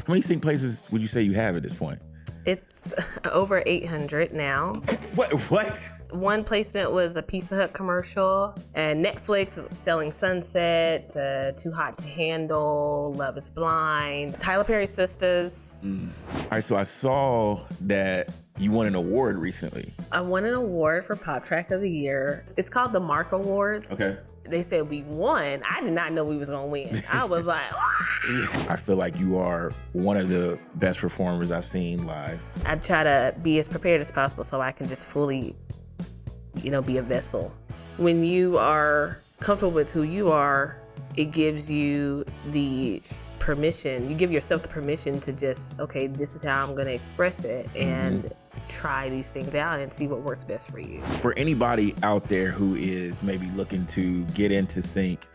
How many sync places would you say you have at this point? It's over 800 now. What? One placement was a Pizza Hut commercial, and Netflix is selling Sunset, Too Hot to Handle, Love is Blind, Tyler Perry Sisters. All right, so I saw that you won an award recently. I won an award for Pop Track of the Year. It's called the Mark Awards. Okay. They said we won. I did not know we was gonna win. I was like, I feel like you are one of the best performers I've seen live. I try to be as prepared as possible so I can just fully, be a vessel. When you are comfortable with who you are, it gives you the permission. You give yourself the permission to just, okay, this is how I'm gonna express it and try these things out and see what works best for you. For anybody out there who is maybe looking to get into sync,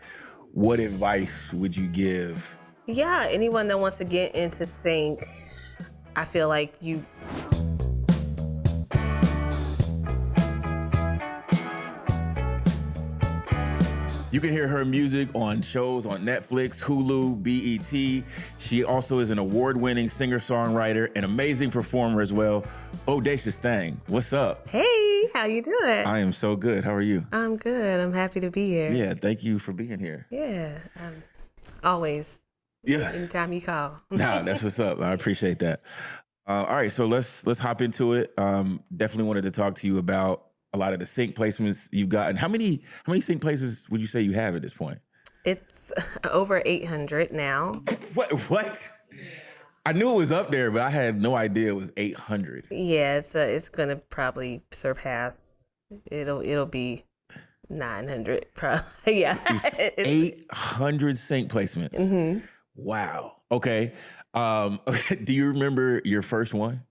what advice would you give? Yeah, anyone that wants to get into sync, I feel like you can hear her music on shows on Netflix, Hulu, BET. She also is an award-winning singer-songwriter and amazing performer as well. Bodacious Thing, what's up? Hey, how you doing? I am so good. How are you? I'm good. I'm happy to be here. Yeah, thank you for being here. Yeah, always. Yeah. Anytime you call. Nah, that's what's up. I appreciate that. All right, so let's hop into it. Definitely wanted to talk to you about a lot of the sync placements you've gotten. How many sync places would you say you have at this point? It's over 800 now. What? I knew it was up there, but I had no idea it was 800. Yeah, it's gonna probably surpass. It'll be 900 probably. Yeah. 800 sync placements. Mm-hmm. Wow. Okay. Do you remember your first one?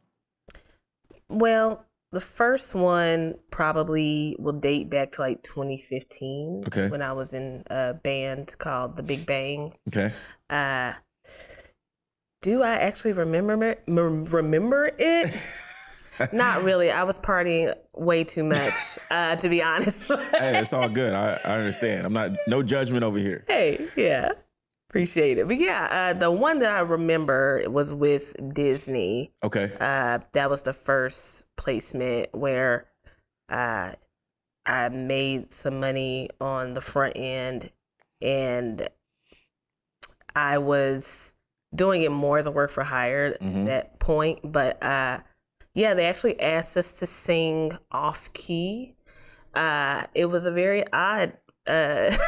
Well, the first one probably will date back to like 2015. Okay. When I was in a band called The Big Bang. Okay. Do I actually remember it? Not really. I was partying way too much, to be honest. Hey, it's all good. I understand. No judgment over here. Hey, yeah. Appreciate it. But yeah, the one that I remember was with Disney. Okay. That was the first placement where I made some money on the front end, and I was doing it more as a work for hire at that point. But yeah, they actually asked us to sing off key. It was a very odd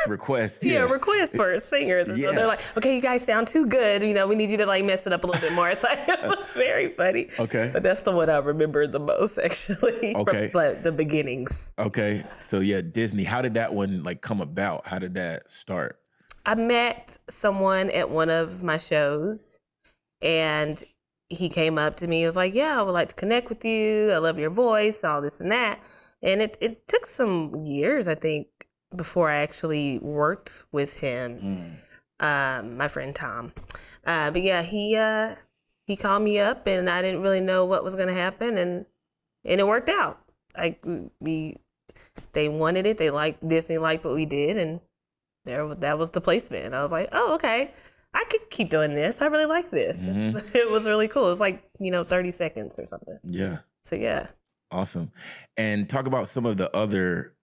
request. Yeah, request for singers. And so they're like, okay, you guys sound too good. We need you to like mess it up a little bit more. It's like, it was very funny. Okay. But that's the one I remember the most, actually. Okay. From the beginnings. Okay. So yeah, Disney. How did that one like come about? How did that start? I met someone at one of my shows, and he came up to me. He was like, yeah, I would like to connect with you. I love your voice, all this and that. And it took some years, I think, before I actually worked with him, my friend Tom. But yeah, he called me up, and I didn't really know what was going to happen, and it worked out. They wanted it. Disney liked what we did, and that was the placement. And I was like, oh, okay, I could keep doing this. I really like this. It was really cool. It was like 30 seconds or something. Yeah. So yeah. Awesome. And talk about some of the other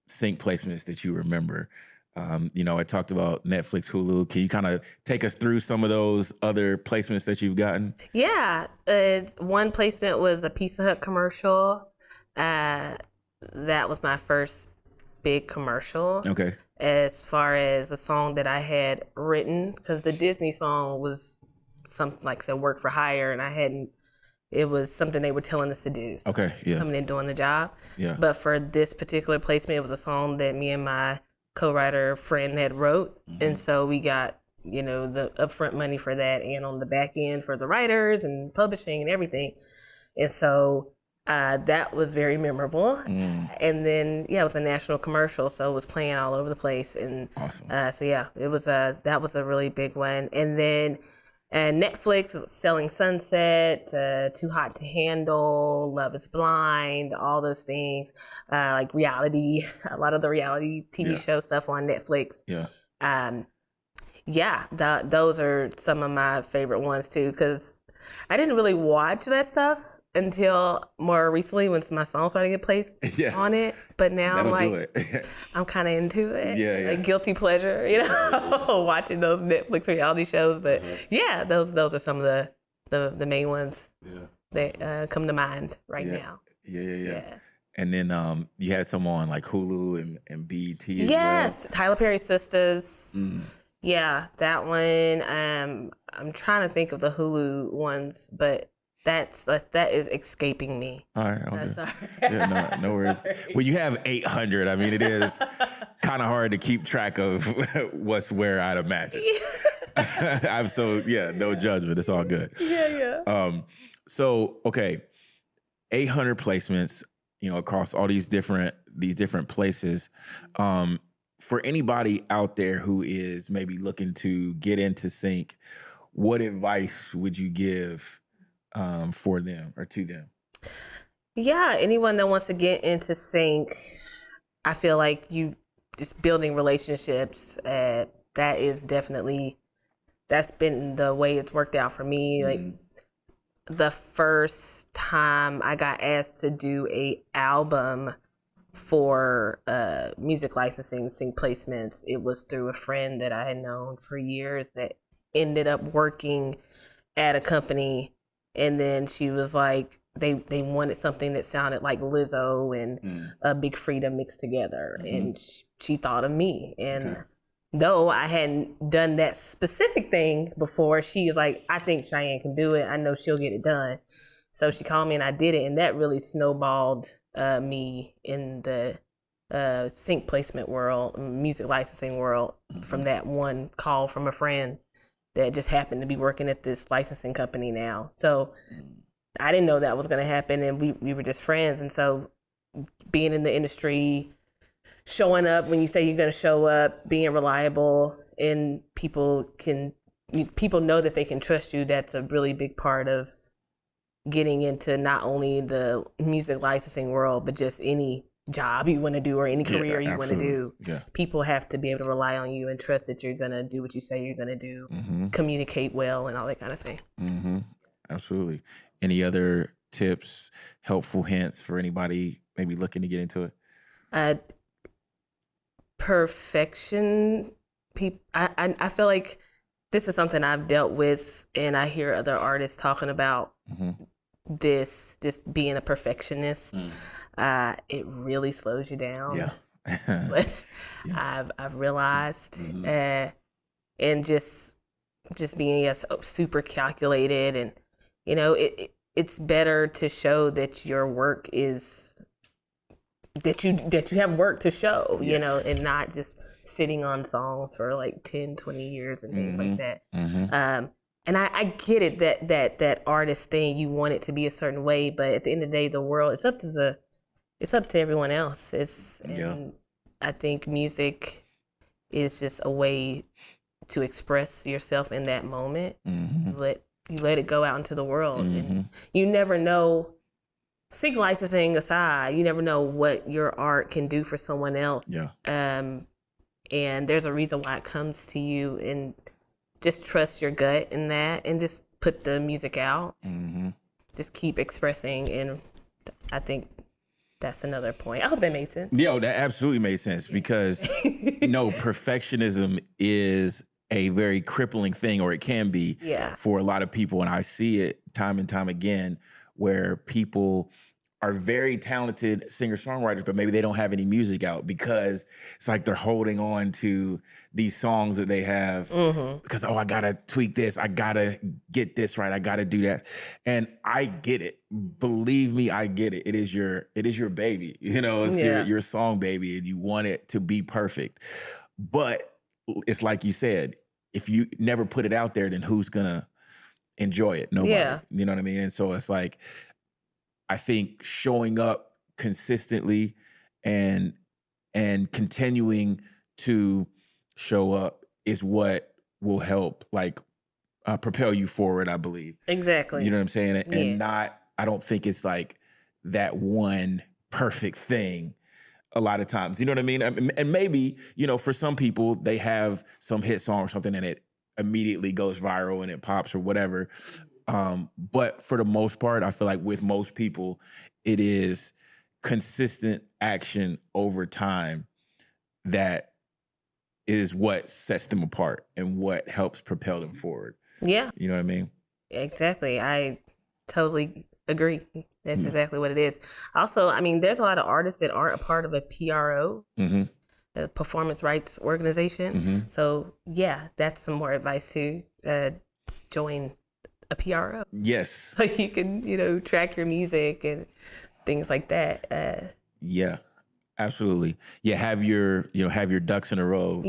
sync placements that you remember. I talked about Netflix, Hulu. Can you kind of take us through some of those other placements that you've gotten? Yeah. One placement was a Pizza Hut commercial. That was my first big commercial. Okay. As far as a song that I had written, because the Disney song was something like I said, work for hire, and it was something they were telling us to do. So okay, yeah. Coming in doing the job. Yeah. But for this particular placement, it was a song that me and my co-writer friend had wrote. And so we got, the upfront money for that, and on the back end for the writers and publishing and everything. And so that was very memorable. And then, it was a national commercial, so it was playing all over the place. And awesome. So yeah, that was a really big one. And then Netflix is selling Sunset, Too Hot to Handle, Love is Blind, all those things, like reality, a lot of the reality TV show stuff on Netflix. Yeah. Yeah, those are some of my favorite ones too, because I didn't really watch that stuff until more recently when my songs started to get placed Yeah. on it. But now I'm That'll do like, it. I'm kind of into it. Yeah, yeah. Like guilty pleasure, you know, watching those Netflix reality shows. But yeah, those are some of the main ones that come to mind right now. Yeah. And then you had some on like Hulu and BET as Yes, well. Tyler Perry Sisters. Mm. Yeah, that one. I'm trying to think of the Hulu ones, but that is escaping me. All right, all good. Sorry. Yeah, no worries. Sorry. Well, you have 800. I mean, it is kind of hard to keep track of what's where, I'd imagine. I'm no judgment. It's all good. Yeah. So okay, 800 placements, across all these different places. For anybody out there who is maybe looking to get into sync, what advice would you give for them or to them? Yeah, anyone that wants to get into sync, I feel like you just building relationships. That is definitely, that's been the way it's worked out for me. Like the first time I got asked to do a album for music licensing, sync placements, it was through a friend that I had known for years that ended up working at a company, and then she was like, they wanted something that sounded like Lizzo and Big Freedia mixed together, and she thought of me. And though I hadn't done that specific thing before, she was like, I think Cheyenne can do it. I know she'll get it done. So she called me and I did it, and that really snowballed me in the sync placement world, music licensing world, from that one call from a friend that just happened to be working at this licensing company now. So I didn't know that was going to happen, and we were just friends. And so being in the industry, showing up when you say you're going to show up, being reliable, and people know that they can trust you, that's a really big part of getting into not only the music licensing world, but just any job you want to do or any career you want to do. Yeah. People have to be able to rely on you and trust that you're going to do what you say you're going to do, communicate well, and all that kind of thing. Absolutely. Any other tips, helpful hints for anybody maybe looking to get into it? Perfection. I feel like this is something I've dealt with, and I hear other artists talking about this, just being a perfectionist. It really slows you down. Yeah. But I've realized, and just being super calculated, and it's better to show that your work is that you have work to show, and not just sitting on songs for like 10, 20 years and things like that. And I get it that artist thing, you want it to be a certain way, but at the end of the day, the world, it's up to everyone else. And I think music is just a way to express yourself in that moment. You let it go out into the world, and you never know. Sync licensing aside, you never know what your art can do for someone else. And there's a reason why it comes to you, and just trust your gut in that, and just put the music out. Just keep expressing, and I think that's another point. I hope that made sense. Yo, that absolutely made sense, because perfectionism is a very crippling thing, or it can be for a lot of people. And I see it time and time again, where people are very talented singer-songwriters, but maybe they don't have any music out, because it's like they're holding on to these songs that they have because, I gotta tweak this, I gotta get this right, I gotta do that. And I get it. Believe me, I get it. It is your baby. It's your song baby, and you want it to be perfect. But it's like you said, if you never put it out there, then who's gonna enjoy it? Nobody. You know what I mean? And so it's like, I think showing up consistently and continuing to show up is what will help propel you forward, I believe. Exactly. You know what I'm saying? And I don't think it's like that one perfect thing. a lot of times. You know what I mean? And maybe, for some people, they have some hit song or something and it immediately goes viral and it pops or whatever. But for the most part, I feel like with most people, it is consistent action over time that is what sets them apart and what helps propel them forward. Yeah. You know what I mean? Exactly. I totally agree. That's exactly what it is. Also, I mean, there's a lot of artists that aren't a part of a PRO, a performance rights organization. So yeah, that's some more advice too. Join a PRO. Yes. So you can, track your music and things like that. Yeah. Absolutely. Yeah, have your ducks in a row,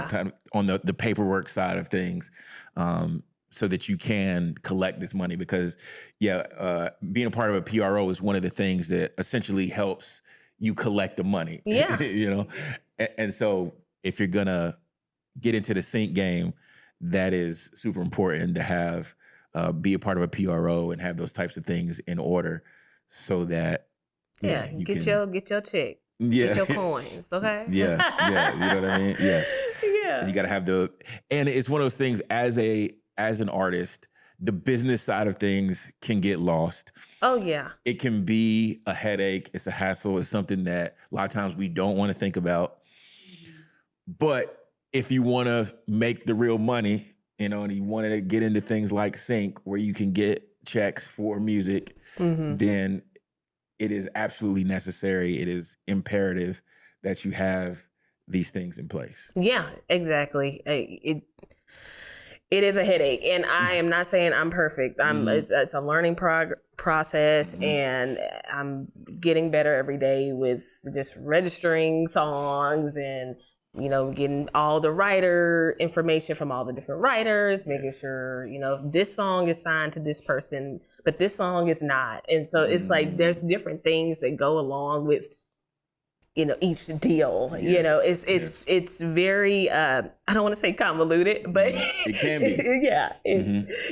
kind of on the paperwork side of things, so that you can collect this money because, being a part of a PRO is one of the things that essentially helps you collect the money. Yeah. And so if you're going to get into the sync game, that is super important to have, be a part of a PRO and have those types of things in order so that, you get your check. Yeah. Get your coins, okay? Yeah. You know what I mean? Yeah. Yeah. You got to have and it's one of those things as an artist, the business side of things can get lost. Oh, yeah. It can be a headache. It's a hassle. It's something that a lot of times we don't want to think about. But if you want to make the real money, and you want to get into things like sync where you can get checks for music, then it is absolutely necessary. It is imperative that you have these things in place. Yeah, exactly. It is a headache, and I am not saying I'm perfect. It's a learning process, and I'm getting better every day with just registering songs and getting all the writer information from all the different writers, making sure, this song is signed to this person, but this song is not. And so it's like there's different things that go along with, each deal. It's very, I don't want to say convoluted, but it can be.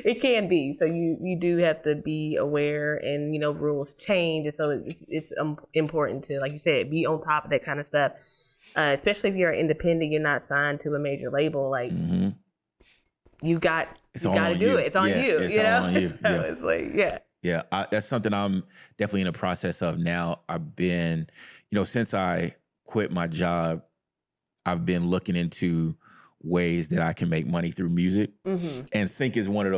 It can be. So you do have to be aware, and, rules change. And so it's important to, like you said, be on top of that kind of stuff. Especially if you're independent, you're not signed to a major label. Like you got to do it. It's on you. It's all on you. So it's like, yeah. That's something I'm definitely in the process of now. I've been, since I quit my job, I've been looking into ways that I can make money through music, and sync is one of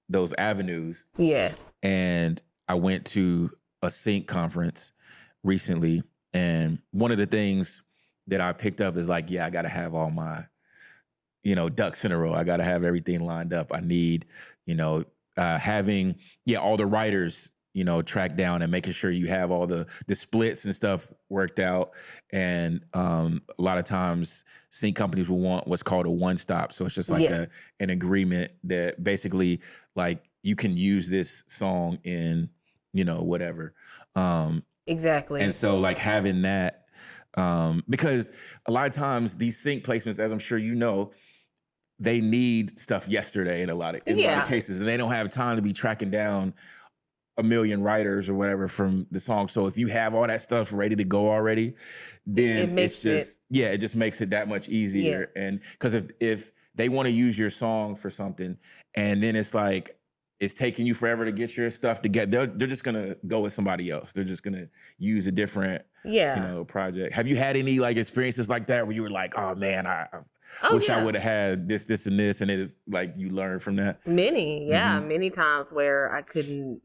those avenues. Yeah. And I went to a sync conference recently, and one of the things that I picked up is like, I got to have all my, ducks in a row. I got to have everything lined up. I need, having, all the writers, tracked down and making sure you have all the splits and stuff worked out. And a lot of times sync companies will want what's called a one-stop. So it's just like an agreement that basically like you can use this song in, whatever. Exactly. And so like having that, because a lot of times these sync placements, as I'm sure they need stuff yesterday in a lot of cases, and they don't have time to be tracking down a million writers or whatever from the song. So if you have all that stuff ready to go already, then it just makes it that much easier. Yeah. And because if they want to use your song for something, and then it's like it's taking you forever to get your stuff together, they're just gonna go with somebody else. They're just gonna use a different project. Have you had any like experiences like that where you were like, oh man, I wish I would have had this and this, and it's like you learn from that? Many times where I couldn't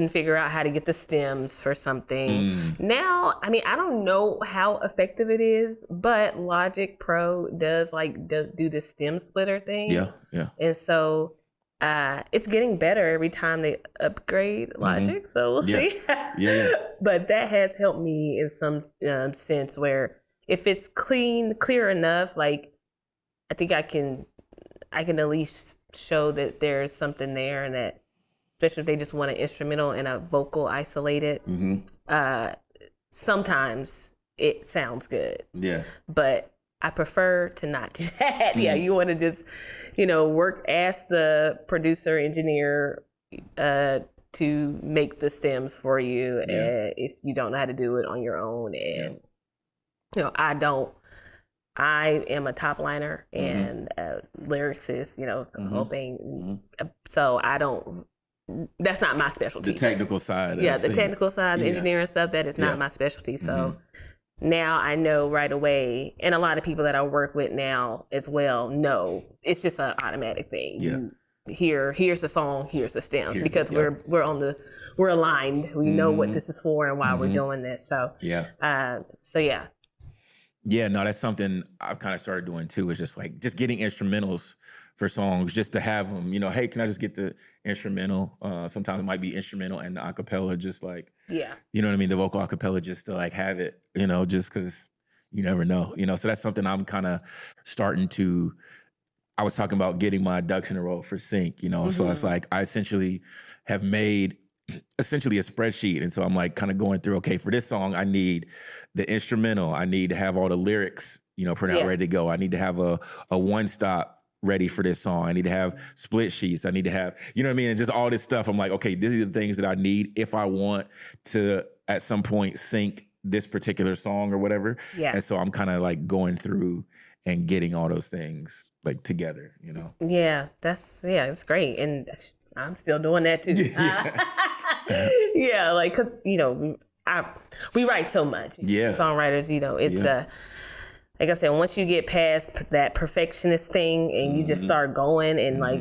figure out how to get the stems for something. Now, I mean, I don't know how effective it is, but Logic Pro does do the stem splitter thing. Yeah. And so it's getting better every time they upgrade Logic. So we'll see. Yeah. But that has helped me in some sense where if it's clear enough, like I think I can at least show that there's something there, and that especially if they just want an instrumental and a vocal isolated, sometimes it sounds good. Yeah. But I prefer to not do that. Yeah, you want to just, ask the producer, engineer, to make the stems for you if you don't know how to do it on your own. And you know, I am a top liner and lyricist, you know, the whole thing. So that's not my specialty. The technical side. Yeah, the technical side, the engineering stuff, that is not my specialty. So now I know right away, and a lot of people that I work with now as well know it's just an automatic thing. Here's the song, here's the stems, because we're aligned. We know what this is for and why we're doing this. So Yeah, no, that's something I've kind of started doing too. Is just getting instrumentals for songs, just to have them. You know, hey, can I just get the instrumental? Sometimes it might be instrumental and the acapella, just like you know what I mean, the vocal acapella, just to like have it. You know, just because you never know. You know, so that's something I'm kind of starting to. I was talking about getting my ducks in a row for sync. You know, so it's like I essentially have made a spreadsheet. And so I'm like kind of going through, okay, for this song, I need the instrumental. I need to have all the lyrics, you know, printed out, ready to go. I need to have a one stop ready for this song. I need to have split sheets. I need to have, you know what I mean? And just all this stuff. I'm like, okay, these are the things that I need if I want to at some point sync this particular song or whatever. Yeah. And so I'm kind of like going through and getting all those things like together, you know? Yeah, it's great. And I'm still doing that too. Yeah, like, cause you know, we write so much. Songwriters, you know, it's like I said, once you get past that perfectionist thing and you just start going and like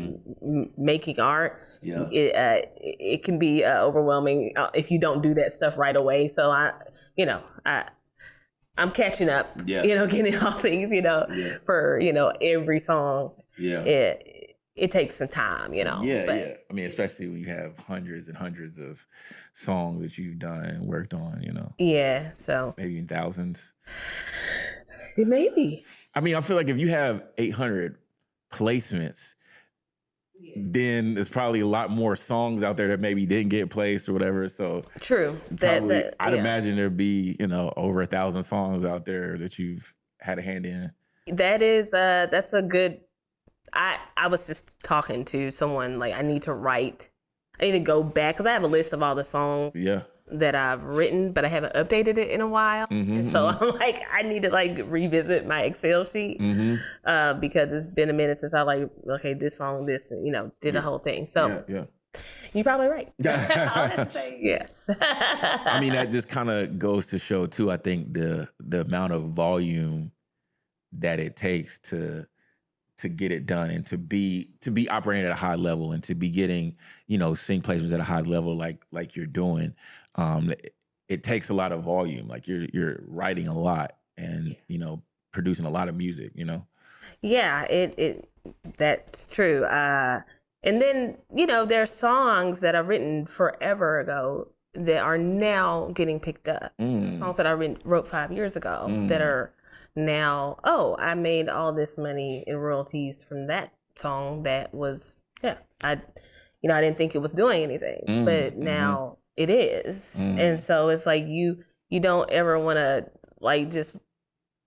making art, it can be overwhelming if you don't do that stuff right away. So I'm catching up. You know, getting all things. You know, for every song. It takes some time, you know. I mean, especially when you have hundreds and hundreds of songs that you've done and worked on, you know. Yeah, so. Maybe in thousands. It may be. I mean, I feel like if you have 800 placements, then there's probably a lot more songs out there that maybe didn't get placed or whatever. So true. I'd imagine there'd be, you know, over 1,000 songs out there that you've had a hand in. That's a good. I was just talking to someone, like, I need to go back, because I have a list of all the songs that I've written, but I haven't updated it in a while. And so I'm like, I need to like revisit my Excel sheet because it's been a minute since I like, okay, this song, this, you know, did the whole thing. So you're probably right. I'll have to say yes. I mean, that just kind of goes to show too, I think the amount of volume that it takes to get it done and to be operating at a high level and to be getting, you know, sync placements at a high level like you're doing. It takes a lot of volume. Like you're writing a lot and, you know, producing a lot of music, you know? Yeah, that's true. And then, you know, there are songs that I've written forever ago that are now getting picked up. Songs that I wrote 5 years ago that are now, I made all this money in royalties from that song that was, I didn't think it was doing anything, but now it is. And so it's like you don't ever want to like just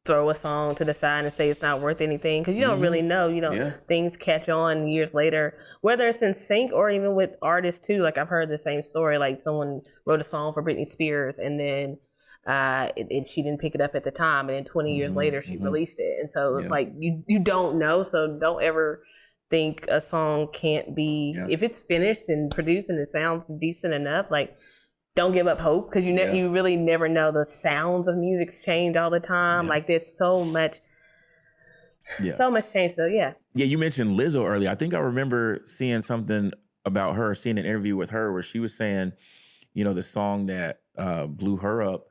throw a song to the side and say it's not worth anything, because you don't really know, things catch on years later, whether it's in sync or even with artists too. Like I've heard the same story, like someone wrote a song for Britney Spears and then she didn't pick it up at the time, and then 20 years later she released it. And so it's like you don't know, so don't ever think a song can't be, if it's finished and produced and it sounds decent enough, like don't give up hope, because you really never know. The sounds of music change all the time. Like there's so much change. So you mentioned Lizzo earlier. I think I remember seeing something about her, seeing an interview with her where she was saying, you know, the song that blew her up,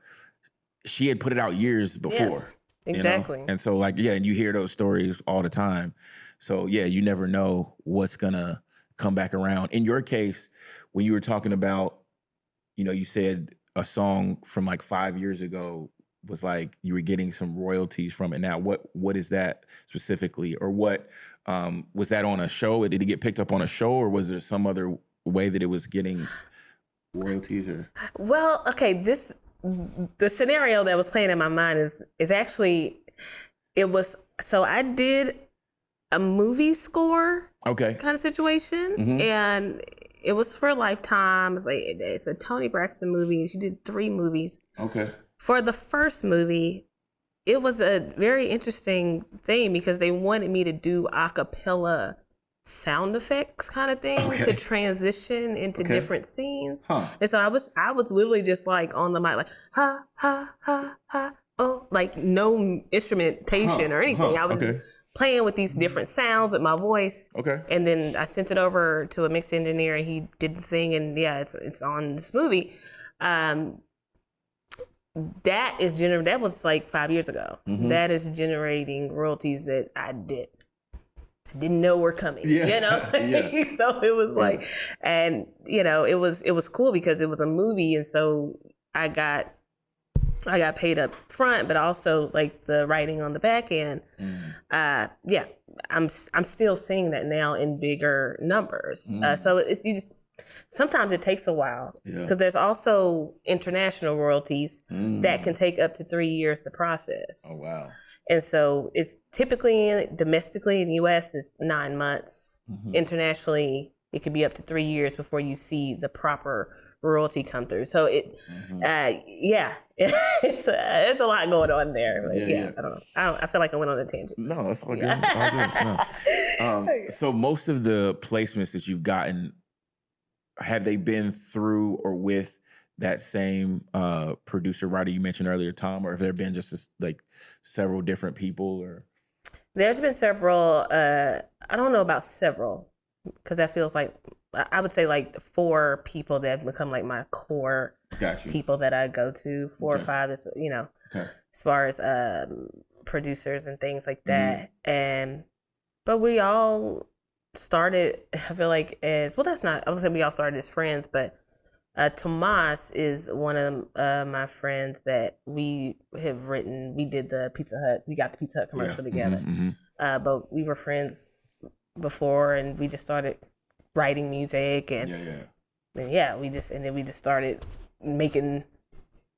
she had put it out years before. Exactly. You know? And so like, and you hear those stories all the time. So you never know what's gonna come back around. In your case, when you were talking about, you know, you said a song from like 5 years ago was like you were getting some royalties from it. Now, what is that specifically? Or what was that on a show? Did it get picked up on a show, or was there some other way that it was getting royalties? Or well, okay, the scenario that was playing in my mind is actually, it was, so I did a movie score kind of situation, and it was for Lifetime. It's a Toni Braxton movie. She did 3 movies. Okay. For the first movie, it was a very interesting thing because they wanted me to do a cappella sound effects kind of thing to transition into different scenes. And so I was literally just like on the mic, like ha ha ha ha, oh, like no instrumentation or anything. I was just playing with these different sounds with my voice. Okay. And then I sent it over to a mix engineer and he did the thing, and yeah, it's on this movie. That was like 5 years ago. That is generating royalties that I didn't know were coming, you know? So it was like, and you know, it was cool because it was a movie. And so I got paid up front, but also like the writing on the back end. I'm still seeing that now in bigger numbers. So sometimes it takes a while because there's also international royalties that can take up to 3 years to process. Oh, wow. And so it's typically domestically in the U.S. is 9 months. Internationally, it could be up to 3 years before you see the proper royalty come through. So it's a lot going on there. But I don't know. I feel like I went on a tangent. No, that's all good. All good. No. So most of the placements that you've gotten, have they been through or with that same producer writer you mentioned earlier, Tom, or have there been just like several different people? Or there's been several. I don't know about several because that feels like I would say like 4 people that have become like my core people that I go to. 4 or 5 is as far as producers and things like that. But we all started, I feel like, as well. That's not. I was saying we all started as friends, but Tomas is one of my friends that we have written. We did the Pizza Hut. We got the Pizza Hut commercial together, but we were friends before, and we just started writing music, and we just started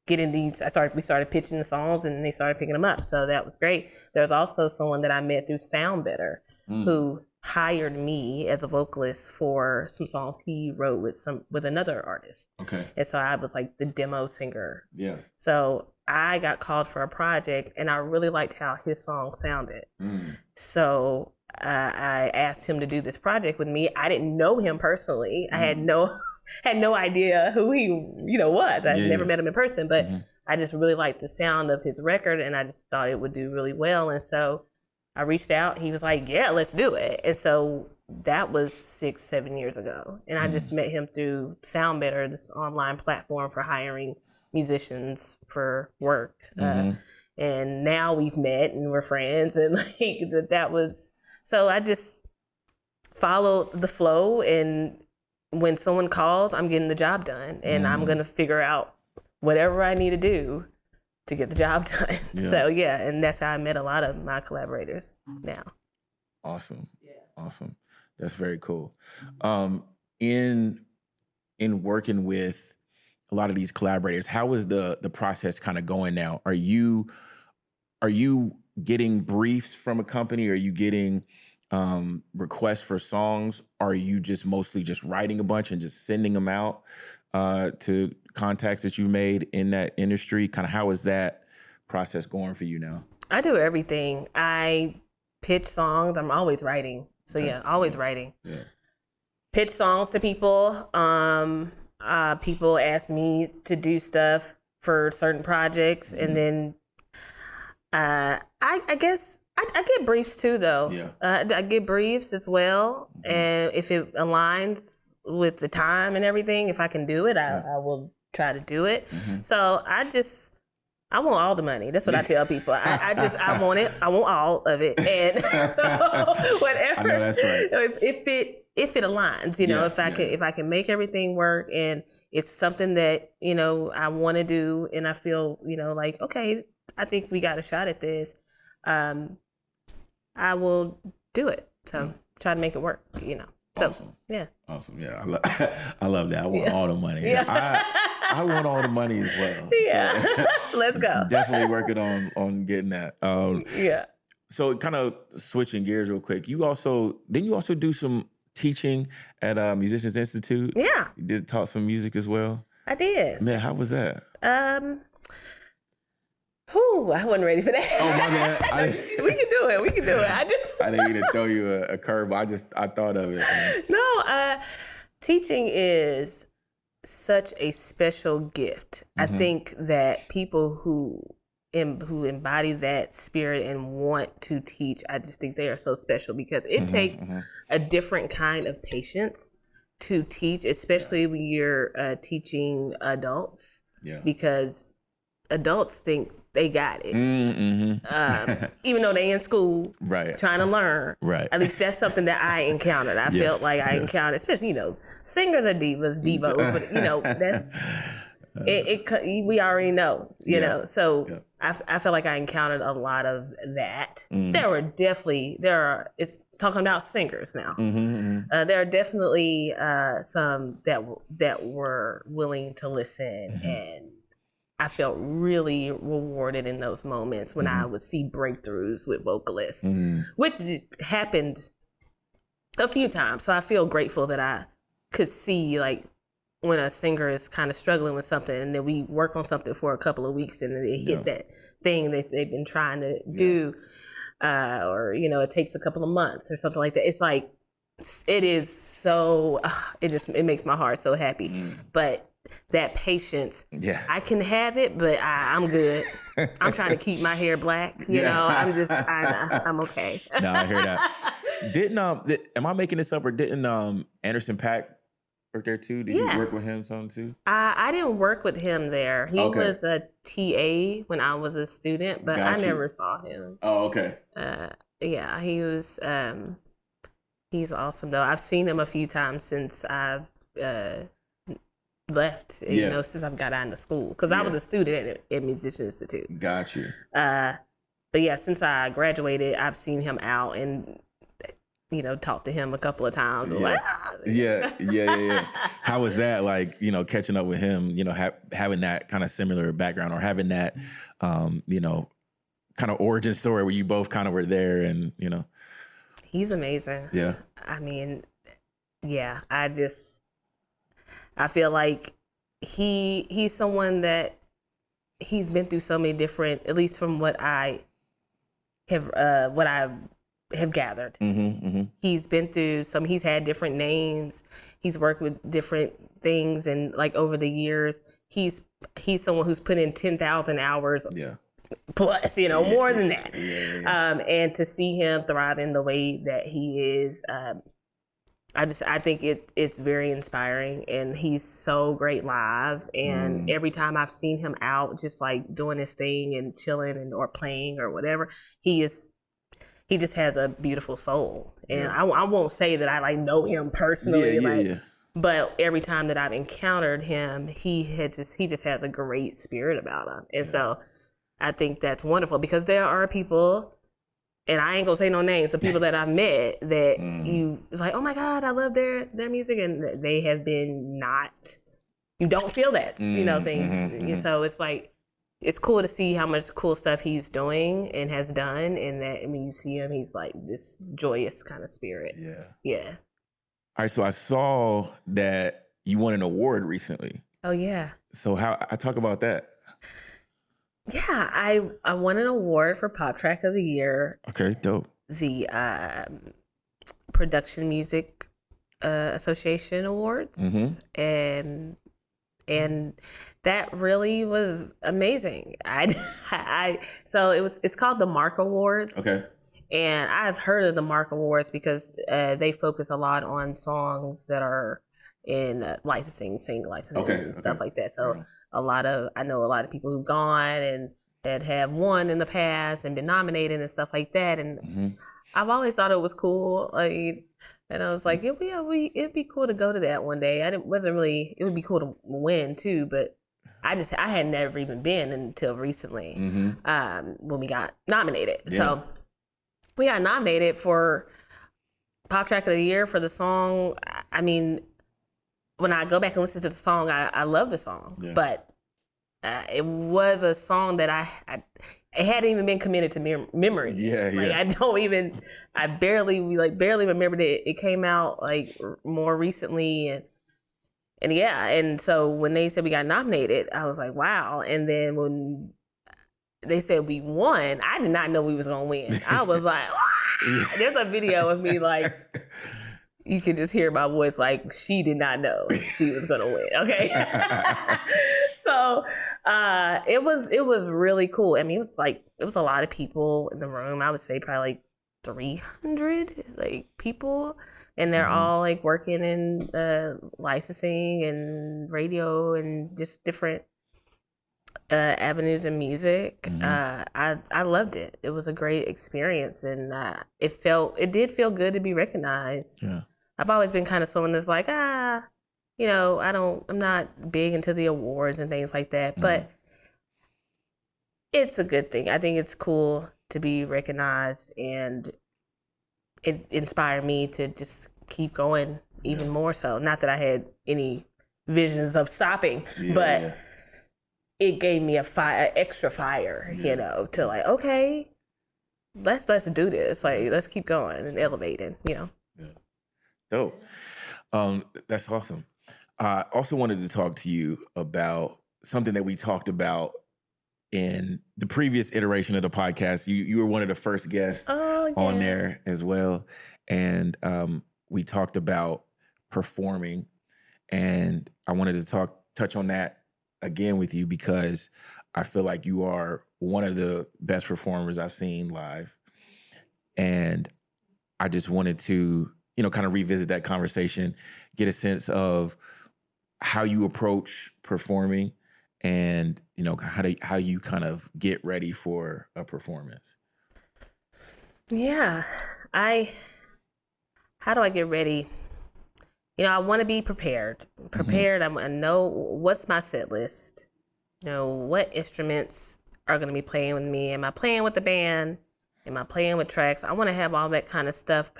getting these. We started pitching the songs, and they started picking them up. So that was great. There's also someone that I met through SoundBetter who hired me as a vocalist for some songs he wrote with another artist. Okay. And so I was like the demo singer. Yeah. So I got called for a project, and I really liked how his song sounded. So I asked him to do this project with me. I didn't know him personally. I had no idea who he was. I had never met him in person, but I just really liked the sound of his record, and I just thought it would do really well. And so I reached out. He was like, yeah, let's do it. And so that was 6-7 years ago. And I just met him through SoundBetter, this online platform for hiring musicians for work. And now we've met and we're friends. And like that was, so I just followed the flow. And when someone calls, I'm getting the job done. And I'm going to figure out whatever I need to do to get the job done. So and that's how I met a lot of my collaborators now. Awesome. Awesome. That's very cool. In working with a lot of these collaborators, how is the process kind of going now? Are you getting briefs from a company? Are you getting requests for songs? Are you just mostly just writing a bunch and just sending them out to contacts that you made in that industry? Kind of how is that process going for you now? I do everything. I pitch songs. I'm always writing. So always writing. Yeah. Pitch songs to people. People ask me to do stuff for certain projects, and then I guess I get briefs too, though. Yeah. I get briefs as well, and if it aligns with the time and everything, if I can do it, I will try to do it. So I want all the money. That's what I tell people. I want it. I want all of it. And so whatever. I know that's right. If it aligns, if I can make everything work and it's something that, I want to do and I feel, like, okay, I think we got a shot at this. I will do it. So try to make it work, So, awesome. Yeah. Awesome. Yeah. I love that. I want all the money. Yeah. I want all the money as well. Yeah. So, let's go. Definitely working on getting that. So kind of switching gears real quick. You also do some teaching at Musicians Institute. Yeah. You did taught some music as well. I did. Man, how was that? I wasn't ready for that. Oh, my bad. We can do it. We can do it. I didn't mean to throw you a curve. I thought of it. No, teaching is such a special gift. I think that people who embody that spirit and want to teach, I just think they are so special because it takes a different kind of patience to teach, especially when you're teaching adults. Yeah. Because adults think they got it. Even though they in school trying to learn. Right. At least that's something that I encountered. I felt like I encountered, especially, singers are divos, but that's we already know, you know. So I feel like I encountered a lot of that. It's talking about singers now. There are definitely some that were willing to listen, and I felt really rewarded in those moments when I would see breakthroughs with vocalists, which happened a few times. So I feel grateful that I could see like when a singer is kind of struggling with something and then we work on something for a couple of weeks and then they hit that thing that they've been trying to do, or, it takes a couple of months or something like that. It's like, it is so, it makes my heart so happy. But that patience, I can have it, but I'm good. I'm trying to keep my hair black, I'm okay. No, I hear that. Am I making this up, or didn't Anderson .Paak work there too? Did you work with him some too? I didn't work with him there. He was a TA when I was a student, but I never saw him. Oh, okay. He was, he's awesome though. I've seen him a few times since I've left, since I've got out of school, because I was a student at Musician Institute. Got you. But yeah, since I graduated, I've seen him out and talked to him a couple of times. How was that, like, catching up with him, having that kind of similar background, or having that, kind of origin story where you both kind of were there and, He's amazing. Yeah. I mean, I feel like he's someone that he's been through so many different, at least from what I have gathered. He's been through he's had different names. He's worked with different things, and like over the years, he's someone who's put in 10,000 hours plus, more than that. And to see him thrive in the way that he is, I think it's very inspiring, and he's so great live. And every time I've seen him out, just like doing his thing and chilling or playing or whatever, he just has a beautiful soul. And I won't say that I like know him personally, but every time that I've encountered him, he just has a great spirit about him. And so I think that's wonderful, because there are people, and I ain't gonna say no names, the people that I've met that it's like, oh my God, I love their music, and they have been you don't feel that, things. So it's like, it's cool to see how much cool stuff he's doing and has done, and that when you see him, he's like this joyous kind of spirit. Yeah. All right, so I saw that you won an award recently. Oh yeah. So I talk about that. Yeah, I won an award for Pop Track of the Year. Okay, dope. The Production Music Association Awards, and that really was amazing. So it's called the Mark Awards. Okay. And I've heard of the Mark Awards because they focus a lot on songs that are in sing licensing and stuff like that. So I know a lot of people who've gone and that have won in the past and been nominated and stuff like that. And I've always thought it was cool. And I was like, it'd be cool to go to that one day. It would be cool to win too, but I had never even been until recently, when we got nominated. Yeah. So we got nominated for Pop Track of the Year for the song. I mean, when I go back and listen to the song, I love the song, but it was a song that it hadn't even been committed to memory. Yeah, like yeah. I barely remembered it. It came out like more recently, and yeah, and so when they said we got nominated, I was like, wow. And then when they said we won, I did not know we was gonna win. I was like, ah! There's a video of me like, you can just hear my voice like she did not know she was gonna win. Okay. So it was really cool. I mean, it was a lot of people in the room. I would say probably like 300 like people, and they're all like working in licensing and radio and just different avenues in music. I loved it. It was a great experience, and it did feel good to be recognized. Yeah. I've always been kind of someone that's like, I'm not big into the awards and things like that, but it's a good thing. I think it's cool to be recognized, and it inspired me to just keep going even more so. Not that I had any visions of stopping, but it gave me extra fire, to like, okay, let's do this. Like, let's keep going and elevating, Yeah. Dope. That's awesome. I also wanted to talk to you about something that we talked about in the previous iteration of the podcast. You were one of the first guests on there as well. And we talked about performing. And I wanted to touch on that again with you because I feel like you are one of the best performers I've seen live. And I just wanted to, kind of revisit that conversation, get a sense of how you approach performing and, how you kind of get ready for a performance. Yeah. How do I get ready? I want to be prepared. I know what's my set list. What instruments are going to be playing with me. Am I playing with the band? Am I playing with tracks? I want to have all that kind of stuff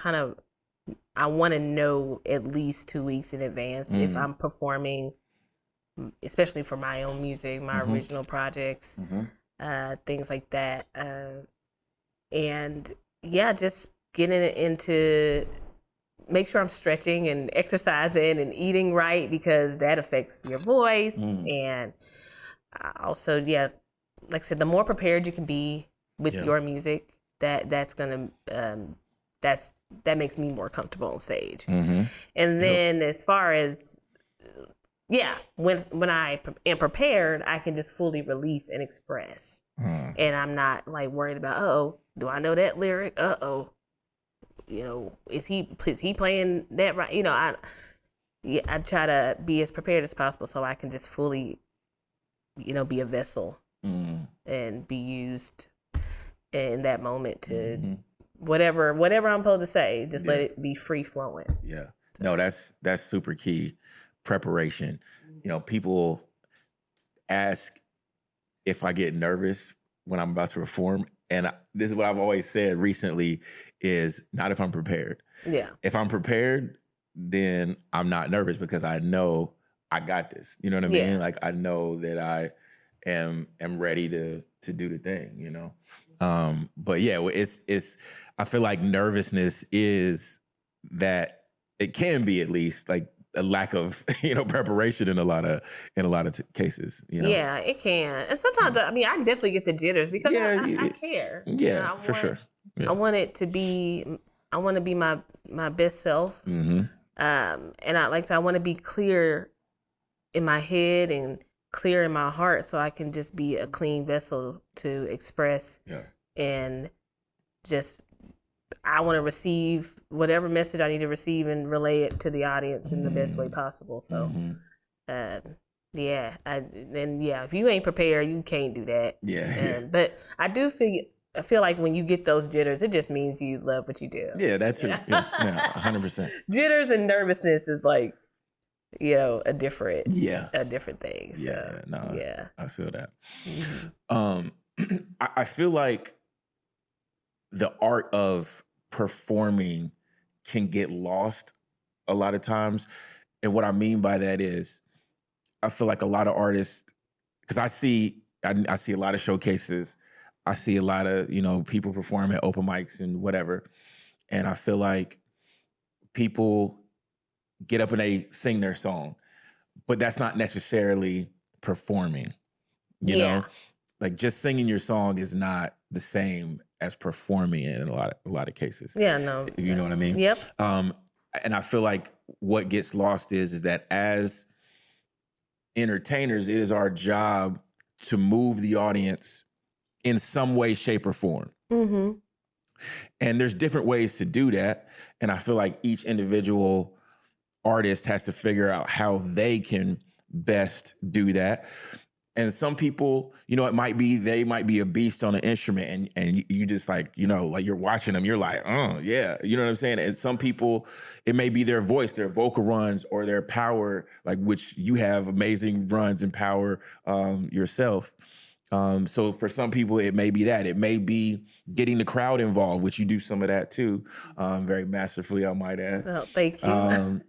I want to know at least 2 weeks in advance if I'm performing, especially for my own music, my original projects, things like that. And yeah, just getting into, make sure I'm stretching and exercising and eating right because that affects your voice. And also, like I said, the more prepared you can be with your music, that's gonna that makes me more comfortable on stage. And then as far as when I am prepared, I can just fully release and express, and I'm not like worried about do I know that lyric? Is he playing that right? I try to be as prepared as possible so I can just fully be a vessel and be used in that moment to whatever I'm supposed to say, just let it be free flowing. Yeah. No, that's super key. Preparation. People ask if I get nervous when I'm about to perform. And this is what I've always said recently is not if I'm prepared. Yeah. If I'm prepared, then I'm not nervous because I know I got this. You know what I mean? Yeah. Like I know that I am ready to do the thing, But yeah, it's I feel like nervousness is that it can be at least like a lack of preparation in a lot of cases. Yeah, it can. And sometimes I definitely get the jitters because I care. Yeah, for sure. Yeah. I want it to be. I want to be my best self. And I want to be clear in my head and clear in my heart, so I can just be a clean vessel to express. Yeah. And just I want to receive whatever message I need to receive and relay it to the audience in the best way possible. So, if you ain't prepared, you can't do that. Yeah. But I feel like when you get those jitters, it just means you love what you do. Yeah, that's true. Yeah, 100%. Jitters and nervousness is like, a different thing. So, I feel that. I feel like the art of performing can get lost a lot of times. And what I mean by that is I feel like a lot of artists because I see a lot of showcases. I see a lot of, people perform at open mics and whatever. And I feel like people get up and they sing their song, but that's not necessarily performing, you know? Like just singing your song is not the same as performing it in a lot of cases. Yeah, no. You know what I mean? Yep. And I feel like what gets lost is that as entertainers, it is our job to move the audience in some way, shape, or form. Mm-hmm. And there's different ways to do that. And I feel like each individual artist has to figure out how they can best do that. And some people, they might be a beast on an instrument and you just like you're watching them, you're like, oh yeah, you know what I'm saying? And some people, it may be their voice, their vocal runs or their power, like which you have amazing runs and power yourself. So for some people, it may be that. It may be getting the crowd involved, which you do some of that too, very masterfully, I might add. Well, thank you.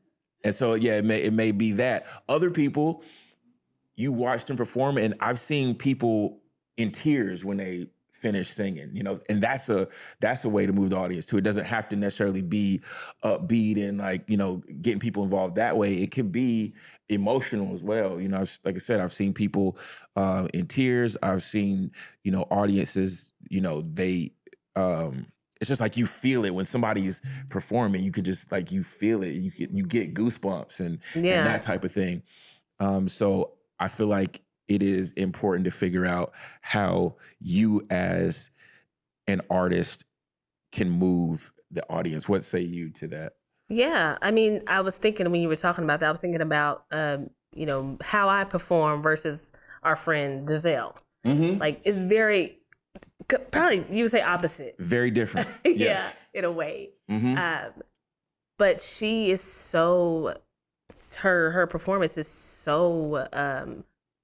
And so, yeah, it may be that. Other people, you watch them perform, and I've seen people in tears when they finish singing, and that's a way to move the audience too. It doesn't have to necessarily be upbeat and like, getting people involved that way. It can be emotional as well. Like I said, I've seen people in tears. I've seen, audiences, they, it's just like you feel it when somebody's performing. You could just like, you feel it. You get goosebumps and that type of thing. So I feel like it is important to figure out how you as an artist can move the audience. What say you to that? Yeah. I mean, I was thinking when you were talking about that, I was thinking about, how I perform versus our friend Giselle. Mm-hmm. Like it's probably you would say opposite. Very different. Yeah, yes. In a way. Mm-hmm. But she is so, her performance is so,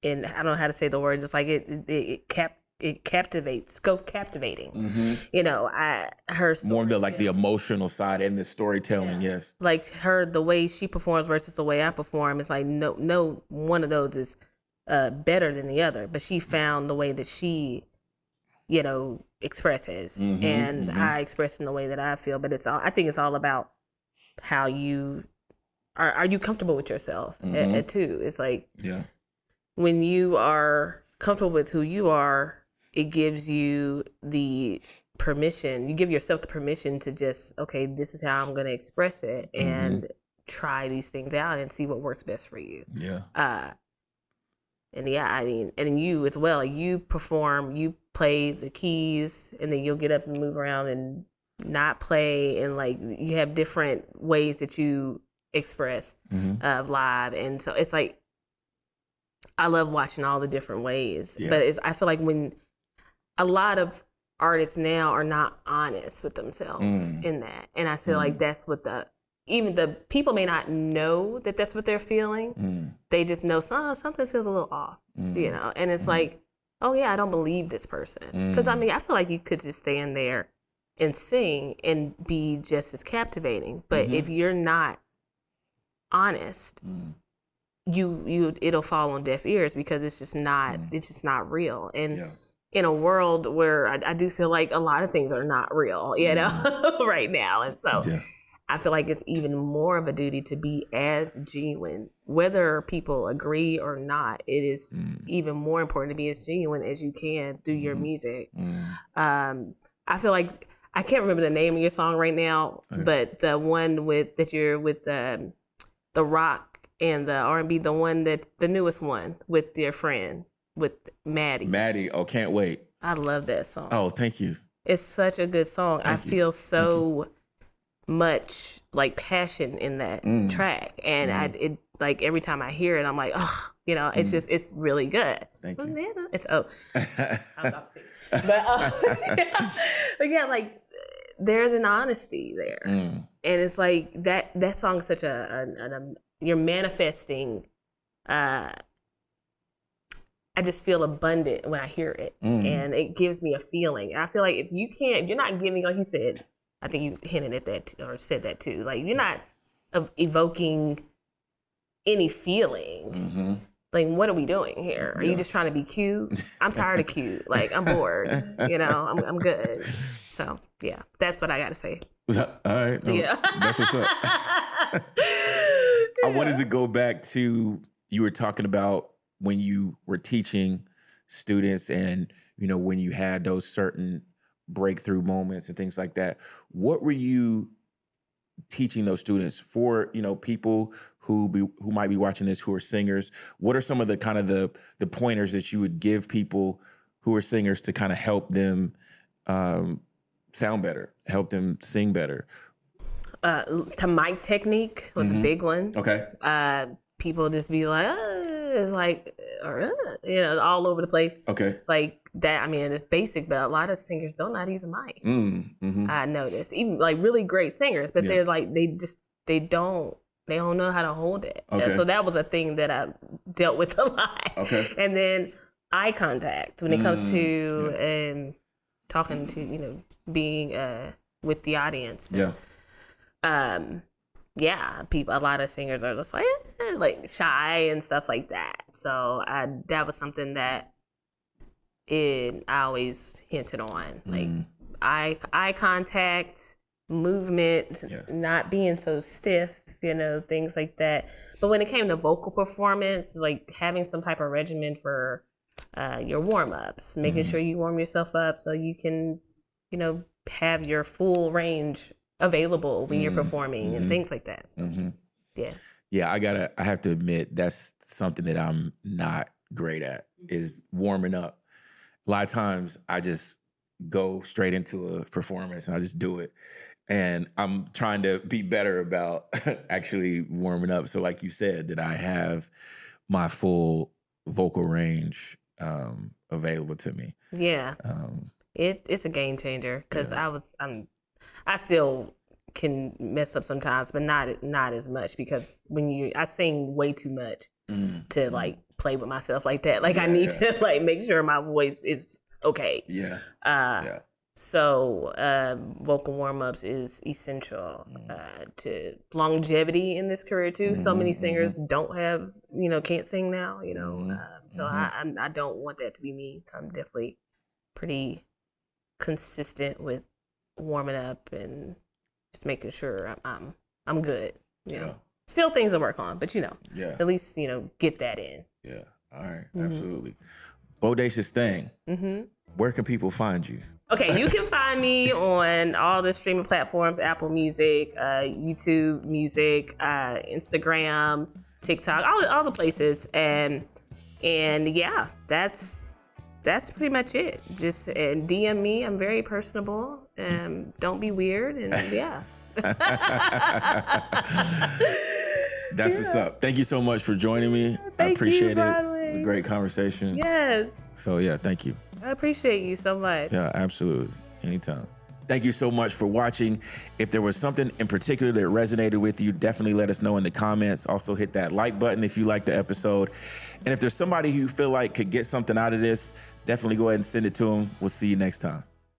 and I don't know how to say the word, just like it captivates, captivating. Mm-hmm. Her more of the emotional side and the storytelling. Yeah. Yes, like the way she performs versus the way I perform is like no one of those is better than the other, but she found the way that she expresses, mm-hmm, and mm-hmm. I express in the way that I feel. But I think it's all about how you are you comfortable with yourself, mm-hmm. Too. It's like when you are comfortable with who you are, it gives you the permission. You give yourself the permission to just, okay, this is how I'm going to express it, mm-hmm. and try these things out and see what works best for you. Yeah. And I mean, and you as well. You perform, you play the keys, and then you'll get up and move around and not play, and like you have different ways that you express, mm-hmm. Live, and so it's like I love watching all the different ways. Yeah. But I feel like when a lot of artists now are not honest with themselves in that, and I feel like that's what even the people may not know that that's what they're feeling. They just know something feels a little off, and it's like, oh yeah, I don't believe this person. Because I mean, I feel like you could just stand there and sing and be just as captivating. But if you're not honest, it'll fall on deaf ears because it's just not real. And in a world where I do feel like a lot of things are not real, right now. And so I feel like it's even more of a duty to be as genuine, whether people agree or not. It is even more important to be as genuine as you can through your music. I feel like I can't remember the name of your song right now, but the one that you're with the rock and the R&B, the one the newest one with your friend, with Maddie. Maddie, oh, Can't Wait. I love that song. Oh, thank you. It's such a good song. I feel so much like passion in that track, and it like every time I hear it, I'm like, oh, it's just, it's really good. Thank you. It's I was about to say, but yeah, like there's an honesty there, and it's like that song is such you're manifesting. I just feel abundant when I hear it, and it gives me a feeling. And I feel like if you're not giving, like you said, I think you hinted at that or said that too. Like you're not evoking any feeling. like, what are we doing here? Are you just trying to be cute? I'm tired of cute. Like, I'm bored. I'm good. So yeah, that's what I got to say. All right. No, Yeah. That's what's up. I wanted to go back to, you were talking about when you were teaching students and, when you had those certain breakthrough moments and things like that. What were you teaching those students for, people who might be watching this who are singers? What are some of the kind of the pointers that you would give people who are singers to kind of help them sound better, help them sing better? To mic technique was a big one. Okay. People just be like, it's like, all over the place. Okay. It's like that. I mean, it's basic, but a lot of singers don't know how to use a mic. I noticed, even like really great singers, but they're like, they don't know how to hold it. Okay. And so that was a thing that I dealt with a lot. Okay. And then eye contact when it comes to talking to, being with the audience. Yeah. A lot of singers are just like shy and stuff like that. So that was something that I always hinted on, like eye contact, movement, not being so stiff, things like that. But when it came to vocal performance, like having some type of regimen for your warm-ups, making sure you warm yourself up so you can, have your full range available when you're performing and things like that. So, yeah, I have to admit, that's something that I'm not great at, is warming up. A lot of times I just go straight into a performance and I just do it. And I'm trying to be better about actually warming up. So like you said, that I have my full vocal range available to me. Yeah. It's a game changer, because I still can mess up sometimes, but not as much, because I sing way too much to like play with myself like that. Like I need to like make sure my voice is okay. Yeah. So vocal warm-ups is essential to longevity in this career too. So many singers don't have, can't sing now, so I don't want that to be me. So I'm definitely pretty consistent with warming up and just making sure I'm good. Still things to work on, but at least get that in. Yeah. All right. Absolutely. Bodacious Thing. Where can people find you? Okay, you can find me on all the streaming platforms: Apple Music, YouTube Music, Instagram, TikTok, all the places, and yeah, that's pretty much it. Just DM me. I'm very personable. Don't be weird, and yeah. That's what's up. Thank you so much for joining me. I appreciate it. It was a great conversation. Yes. So yeah, thank you. I appreciate you so much. Yeah, absolutely. Anytime. Thank you so much for watching. If there was something in particular that resonated with you, definitely let us know in the comments. Also hit that like button if you liked the episode. And if there's somebody who you feel like could get something out of this, definitely go ahead and send it to them. We'll see you next time.